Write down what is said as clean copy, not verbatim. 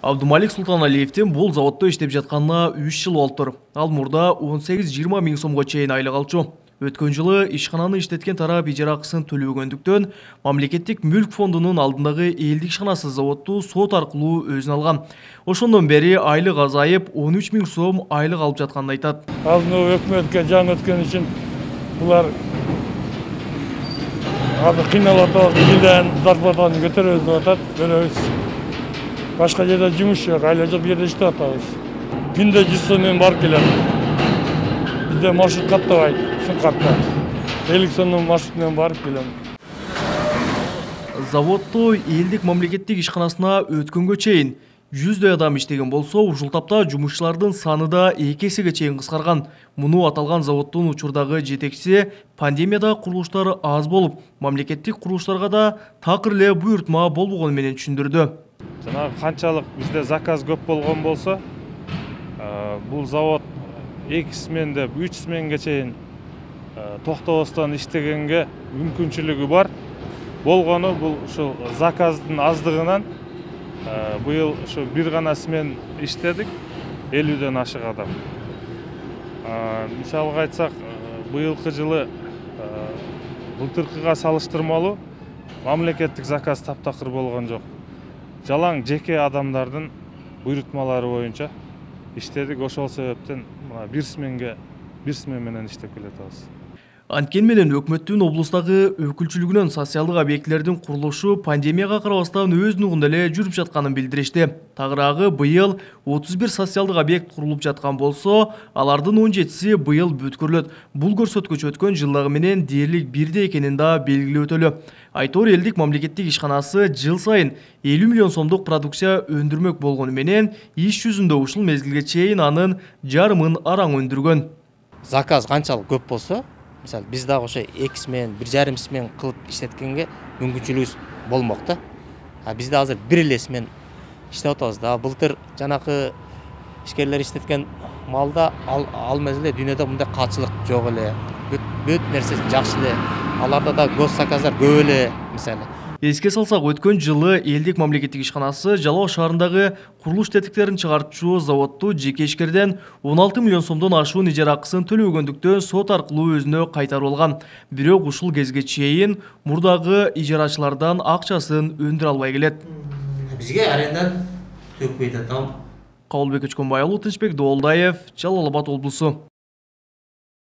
Абдумалик Султаналиевдин бул заводдо иштеп жатканына 3 жыл болуптур. Ал мурда 18-20 миң сомго чейин айлык алчу. Өткөн жылы ишкананы иштеткен тарап ижара акысын төлөбөгөндүктөн мамлекеттик мүлк фондунун алдындагы элдик ишканасы заводду сот аркылуу өзүнө алган. Ошондон бери айлык азайып 13 миң сом айлык алып жатканын айтат. Алдын өкмөткө жаңы өткөн үчүн булар кыйналып атат, элден зарплатаны көтөрөбүз деп атат, беребиз. Башка жерде жумуш жок, айла жок жерде иштеп атабыз. Күндө 100 сом менен барып келем. Бизде маршрут каттабайт, Сымкатта. 50 сомдон маршрут менен барып келем. Заводдо элдик мамлекеттик ишканасына өткөнгө чейин 100дөй адам иштеген болсо, ушул тапта жумушчулардын саны да 2 эсеге чейин кыскарган. Муну аталган заводдун учурдагы жетекчиси пандемияда курулуштар аз болуп, мамлекеттик курулуштарга да такыр эле буйртма болбогону менен түшүндүрдү. Жанагы канчалык бизде заказ көп болгон болсо, бул завод 2 смен деп 3 сменге чейин токтобостон иштегенге мүмкүнчүлүгү бар. Болгону бул ушул заказдын аздыгынан быйыл ушу бир гана смен иштедик, 50ден ашык адам. Мисалга айтсак, быйылкы жылы былтыркыга салыштырмалуу мамлекеттик заказ таптакыр болгон жок. Жалаң жеке адамдардын буйрутмалары боюнча иштедик. Ошол себептен бир смен менен иштеп келатабыз. Анткени менен өкмөттүн облустагы өкүлчүлүгүнөн социалдык объектилердин курулушу пандемияга карабастан өз нугунда эле жүрүп жатканын билдиришти. Тагыраагы быйыл 31 социалдык объект курулуп жаткан болсо, алардын 17си быйыл бүткөрүлөт. Бул көрсөткүч өткөн жылдагы менен дээрлик бирдей экенин да белгилеп өтөлү. Айтор элдик мамлекеттик ишканасы жыл сайын 50 миллион сомдук продукция өндүрмөк болгону менен иш жүзүндө ушул мезгилге чейин анын жарымын араң өндүргөн. Заказ канчалык көп болсо, мисалы биз дагы ошо 2 смен, 1,5 смен кылып иштеткенге мүмкүнчүлүгүбүз болмок да. Бизде азыр бир эле смен иштеп атабыз да. Былтыр жанакы ишкерлер иштеткен малда ал мезгилде дүйнөдө мындай катчылык жок эле. Бүт нерсе жакшы эле. Аларда да гос заказдар көп эле, мисалы. Эске салсак, өткөн жылы элдик мамлекеттик ишканасы Жалал шаарындагы курулуш тетиктерин чыгарчу заводду жеке ишкерден 16 миллион сомдон ашуун ижара акысын төлөбөгөндүктөн сот аркылуу өзүнө кайтарып алган. Бирок ушул кезге чейин мурдагы ижарачылардан акчасын өндүрө албай келет. Бизге арендан төкпөйт атам. Кабылбек Өчкөнбай уулу, Тынчбек Доолдаев, Жалал Абад облусу.